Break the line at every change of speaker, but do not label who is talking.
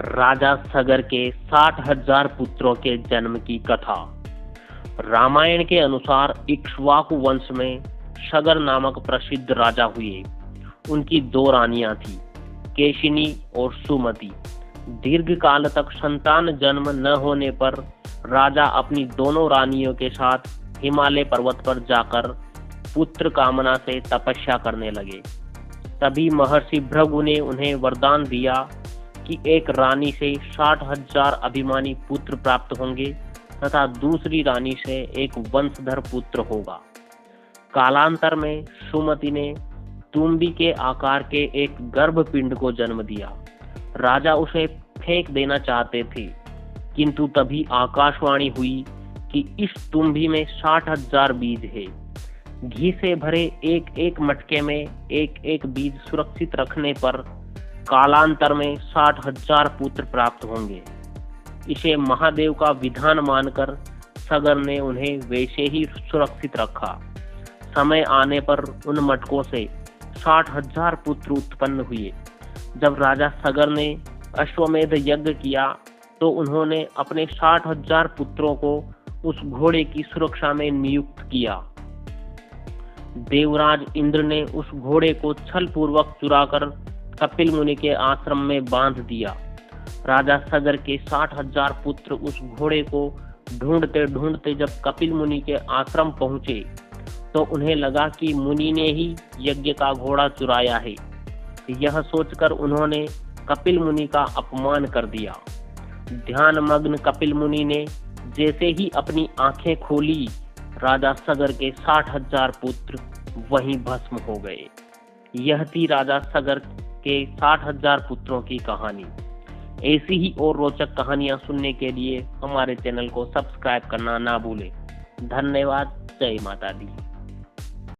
राजा सगर के 60,000 पुत्रों के जन्म की कथा। रामायण के अनुसार इक्ष्वाकु वंश में सगर नामक प्रसिद्ध राजा हुए। उनकी 2 रानियां थी, केशिनी और सुमति। दीर्घ काल तक संतान जन्म न होने पर राजा अपनी दोनों रानियों के साथ हिमालय पर्वत पर जाकर पुत्र कामना से तपस्या करने लगे। तभी महर्षि भृगु ने उन्हें वरदान दिया कि एक रानी से 60,000 अभिमानी पुत्र प्राप्त होंगे तथा दूसरी रानी से एक वंशधर पुत्र होगा। कालांतर में सुमति ने तुम्बी के आकार के एक गर्भपिंड को जन्म दिया। राजा उसे फेंक देना चाहते थे, किंतु तभी आकाशवाणी हुई कि इस तुम्बी में 60,000 बीज है। घी से भरे एक एक मटके में एक एक बीज सुरक्षित रखने पर कालांतर में 60,000 पुत्र प्राप्त होंगे। इसे महादेव का विधान मानकर सगर ने उन्हें वैसे ही सुरक्षित रखा। समय आने पर उन मटकों से 60,000 पुत्र उत्पन्न हुए। जब राजा सगर ने अश्वमेध यज्ञ किया तो उन्होंने अपने 60,000 पुत्रों को उस घोड़े की सुरक्षा में नियुक्त किया। देवराज इंद्र ने उस घोड़े को छल पूर्वक चुराकर कपिल मुनि के आश्रम में बांध दिया। राजा सगर के 60,000 पुत्र उस घोड़े को ढूंढते ढूंढते जब कपिल मुनि के आश्रम पहुंचे तो उन्हें लगा कि मुनि ने ही यज्ञ का घोड़ा चुराया है। यह सोचकर उन्होंने कपिल मुनि का अपमान कर दिया। ध्यानमग्न कपिल मुनि ने जैसे ही अपनी आंखें खोली, राजा सगर के 60,000 पुत्र वहीं भस्म हो गए। यह थी राजा सगर के 60,000 पुत्रों की कहानी। ऐसी ही और रोचक कहानियां सुनने के लिए हमारे चैनल को सब्सक्राइब करना ना भूलें। धन्यवाद। जय माता दी।